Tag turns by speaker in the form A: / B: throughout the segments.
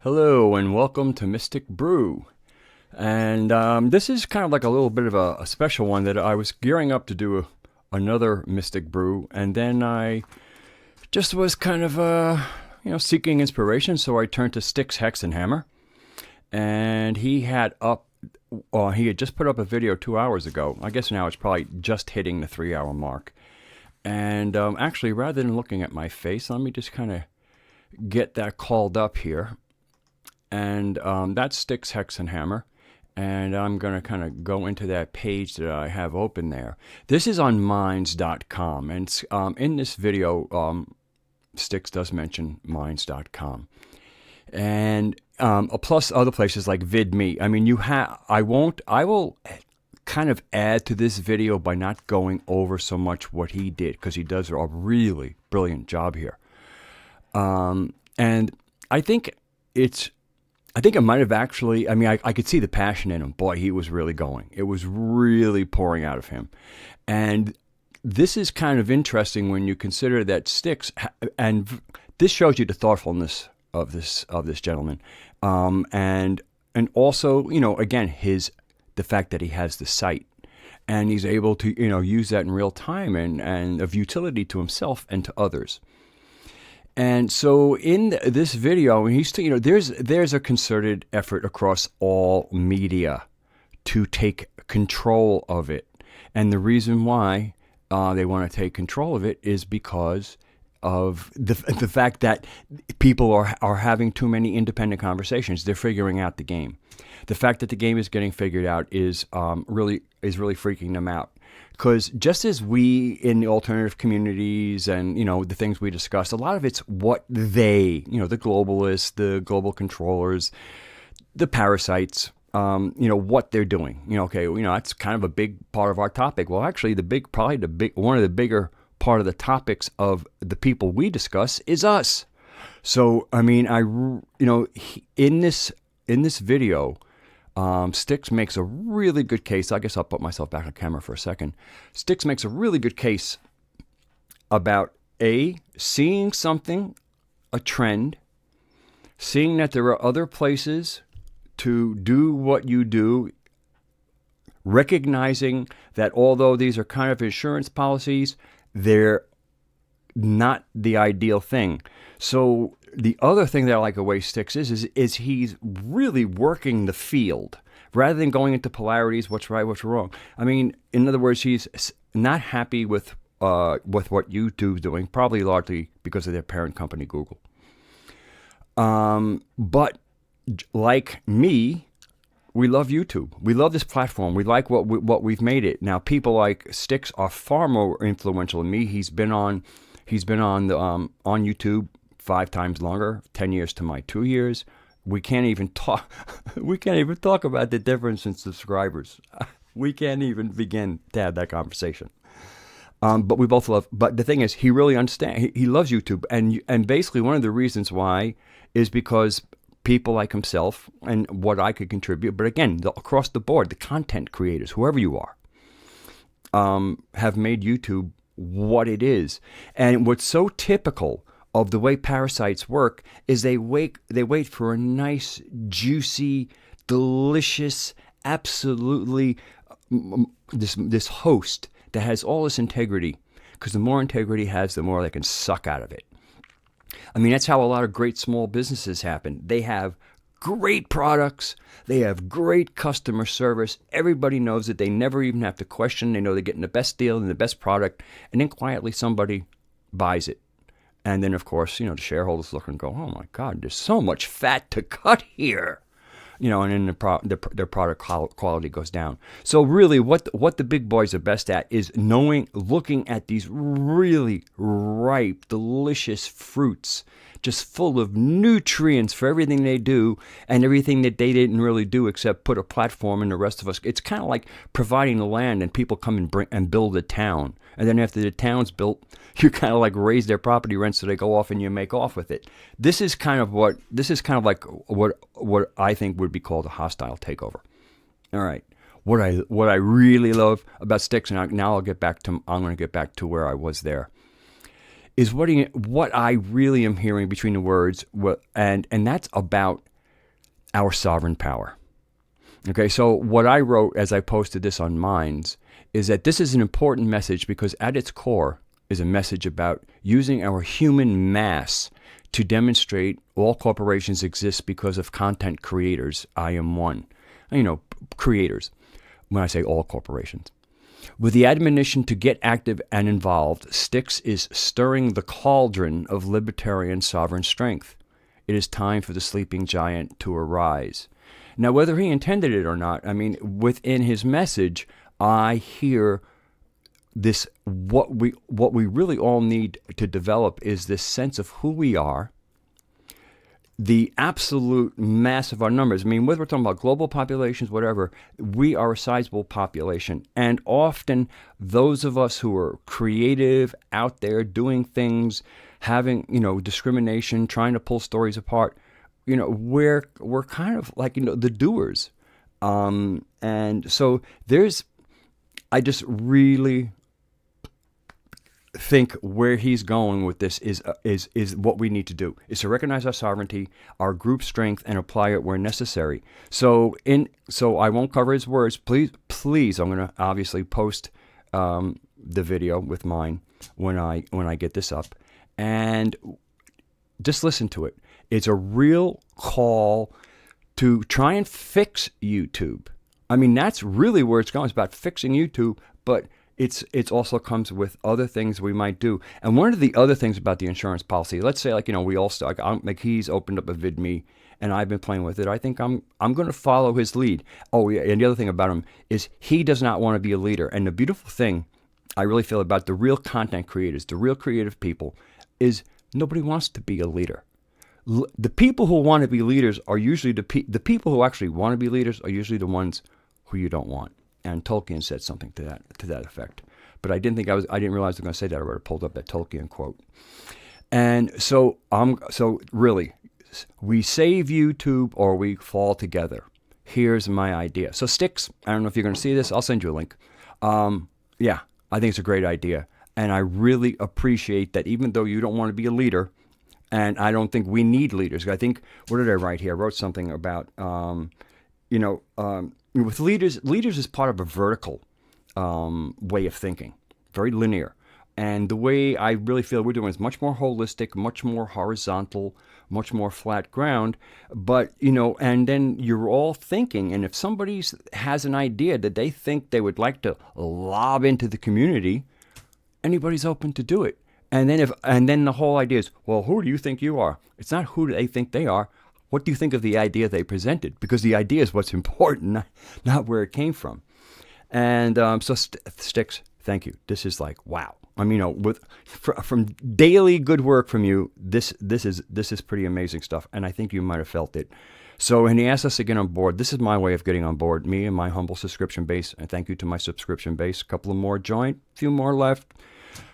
A: Hello and welcome to Mystic Brew. And this is kind of like a little bit of a special one that I was gearing up to do another Mystic Brew, and then I just was kind of seeking inspiration, so I turned to Styxhexenhammer, and he had just put up a video 2 hours ago. I guess now it's probably just hitting the 3 hour mark. And actually, rather than looking at my face, let me just kind of get that called up here. And that's Styxhexenhammer, and I'm going to kind of go into that page that I have open there. This is on minds.com, and in this video, Styx does mention minds.com, and plus other places like VidMe. I mean, I will kind of add to this video by not going over so much what he did, because he does a really brilliant job here. And I think it might have actually, I could see the passion in him. Boy, he was really going. It was really pouring out of him. And this is kind of interesting when you consider that Styx, and this shows you the thoughtfulness of this gentleman. And also, again, the fact that he has the site and he's able to, use that in real time and of utility to himself and to others. And so in this video, there's a concerted effort across all media to take control of it. And the reason why they want to take control of it is because of the fact that people are having too many independent conversations. They're figuring out the game. The fact that the game is getting figured out is really freaking them out. Because just as we in the alternative communities and, the things we discussed, a lot of it's what the globalists, the global controllers, the parasites, what they're doing. That's kind of a big part of our topic. Well, actually, one of the bigger part of the topics of the people we discuss is us. So, in this video, Styx makes a really good case. I guess I'll put myself back on camera for a second. Styx makes a really good case about seeing something, a trend, seeing that there are other places to do what you do, recognizing that although these are kind of insurance policies, they're not the ideal thing. So the other thing that I like the way Styx is he's really working the field rather than going into polarities, what's right, what's wrong. In other words, he's not happy with what YouTube's doing, probably largely because of their parent company, Google. But like me, we love YouTube. We love this platform. We like what we've made it. Now, people like Styx are far more influential than me. He's been on YouTube 5 times longer, 10 years to my 2 years. We can't even talk. We can't even talk about the difference in subscribers. We can't even begin to have that conversation. But we both love. But the thing is, he really understands. He loves YouTube, and basically one of the reasons why is because people like himself and what I could contribute. But again, across the board, the content creators, whoever you are, have made YouTube what it is. And what's so typical of the way parasites work is they wait for a nice, juicy, delicious, absolutely this host that has all this integrity. Because the more integrity it has, the more they can suck out of it. That's how a lot of great small businesses happen. They have great products. They have great customer service. Everybody knows it. They never even have to question. They know they're getting the best deal and the best product. And then quietly somebody buys it. And then, of course, the shareholders look and go, oh, my God, there's so much fat to cut here. And then their product quality goes down. So really what the big boys are best at is looking at these really ripe, delicious fruits, just full of nutrients for everything they do and everything that they didn't really do except put a platform in the rest of us. It's kind of like providing the land and people come and build a town. And then after the town's built, you kind of like raise their property rent so they go off and you make off with it. This is kind of like what I think would be called a hostile takeover. All right. What I really love about Styx, and I'm going to get back to where I was there, is what I really am hearing between the words, and that's about our sovereign power. Okay, so what I wrote as I posted this on Minds is that this is an important message because at its core is a message about using our human mass to demonstrate all corporations exist because of content creators. I am one. Creators, when I say all corporations. With the admonition to get active and involved, Styx is stirring the cauldron of libertarian sovereign strength. It is time for the sleeping giant to arise. Now, whether he intended it or not, within his message, I hear this, what we really all need to develop is this sense of who we are, the absolute mass of our numbers. Whether we're talking about global populations, whatever, we are a sizable population. And often those of us who are creative, out there doing things, having, discrimination, trying to pull stories apart, we're kind of like, the doers. And so I just really think where he's going with this is what we need to do, is to recognize our sovereignty, our group strength, and apply it where necessary. So I won't cover his words. Please, I'm going to obviously post the video with mine when I get this up, and just listen to it. It's a real call to try and fix YouTube. That's really where it's going. It's about fixing YouTube, but it's also comes with other things we might do. And one of the other things about the insurance policy, let's say we all start, like he's opened up a VidMe and I've been playing with it. I think I'm going to follow his lead. Oh yeah, and the other thing about him is he does not want to be a leader. And the beautiful thing I really feel about the real content creators, the real creative people, is nobody wants to be a leader. The people who want to be leaders are usually the people who actually want to be leaders are usually the ones who you don't want. And Tolkien said something to that effect. But I didn't realize I was going to say that. I would have pulled up that Tolkien quote. And so really, we save YouTube or we fall together. Here's my idea. So Styx, I don't know if you're going to see this. I'll send you a link. Yeah, I think it's a great idea. And I really appreciate that even though you don't want to be a leader, and I don't think we need leaders. I think, what did I write here? I wrote something about, with leaders is part of a vertical way of thinking, very linear. And the way I really feel we're doing is much more holistic, much more horizontal, much more flat ground. But, and then you're all thinking, and if somebody has an idea that they think they would like to lob into the community, anybody's open to do it. And then the whole idea is, well, who do you think you are? It's not who they think they are. What do you think of the idea they presented? Because the idea is what's important, not where it came from. And so Styx, thank you. This is like, wow. From daily good work from you, this is pretty amazing stuff. And I think you might have felt it. So, and he asked us to get on board. This is my way of getting on board, me and my humble subscription base. And thank you to my subscription base. A couple of more joined, a few more left.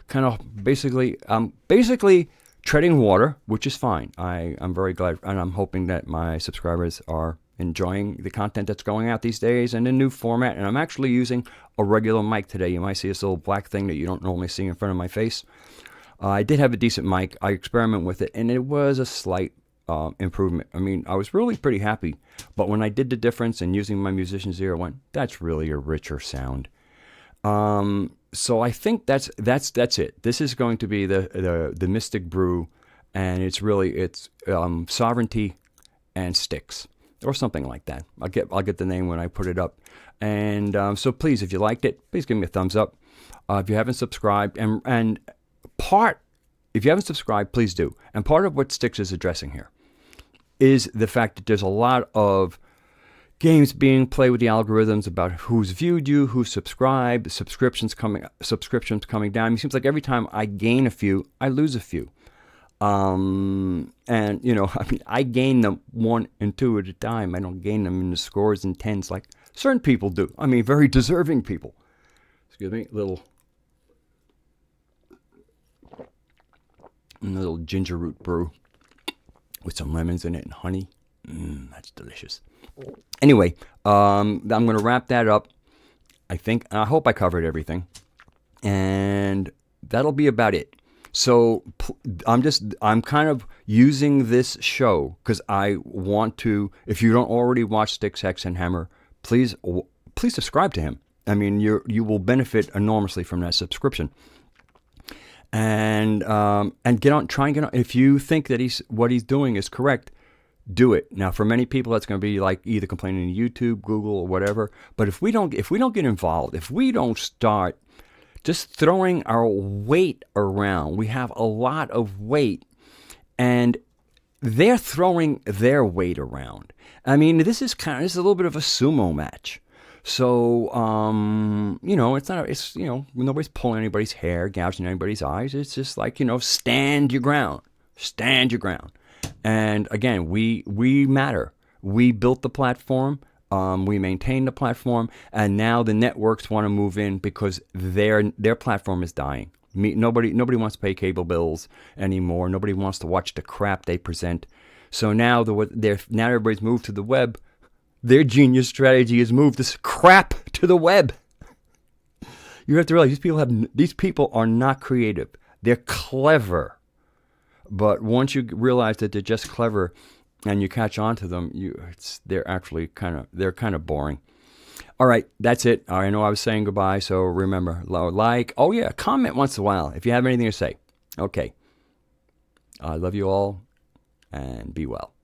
A: Kind of basically treading water, which is fine. I'm very glad, and I'm hoping that my subscribers are enjoying the content that's going out these days and the new format. And I'm actually using a regular mic today. You might see this little black thing that you don't normally see in front of my face. I did have a decent mic. I experimented with it, and it was a slight improvement. I was really pretty happy. But when I did the difference and using my musician's ear, I went, that's really a richer sound. So I think that's it. This is going to be the Mystic Brew, and it's sovereignty and Styx, or something like that. I'll get the name when I put it up. And so please, if you liked it, please give me a thumbs up. If you haven't subscribed, if you haven't subscribed, please do. And part of what Styx is addressing here is the fact that there's a lot of games being played with the algorithms about who's viewed you, who's subscribed, subscriptions coming down. It seems like every time I gain a few, I lose a few. I gain them 1 and 2 at a time. I don't gain them in the scores and tens like certain people do. Very deserving people. Excuse me, little ginger root brew with some lemons in it and honey. That's delicious. Anyway, I'm going to wrap that up. I hope I covered everything. And that'll be about it. So I'm kind of using this show because I want to. If you don't already watch Styxhexenhammer, please subscribe to him. I mean, you will benefit enormously from that subscription. And try and get on. If you think that what he's doing is correct, do it. Now, for many people, that's going to be like either complaining to YouTube, Google, or whatever. But if we don't get involved, if we don't start just throwing our weight around, we have a lot of weight, and they're throwing their weight around. I mean, this is a little bit of a sumo match. So, nobody's pulling anybody's hair, gouging anybody's eyes. It's just like, stand your ground. Stand your ground. And again, we matter. We built the platform. We maintain the platform. And now the networks want to move in because their platform is dying. Nobody wants to pay cable bills anymore. Nobody wants to watch the crap they present. So now now everybody's moved to the web. Their genius strategy is move this crap to the web. You have to realize these people are not creative. They're clever. But once you realize that they're just clever and you catch on to them, they're actually kind of boring. All right, that's it. I know I was saying goodbye, so remember, comment once in a while if you have anything to say. Okay. I love you all, and be well.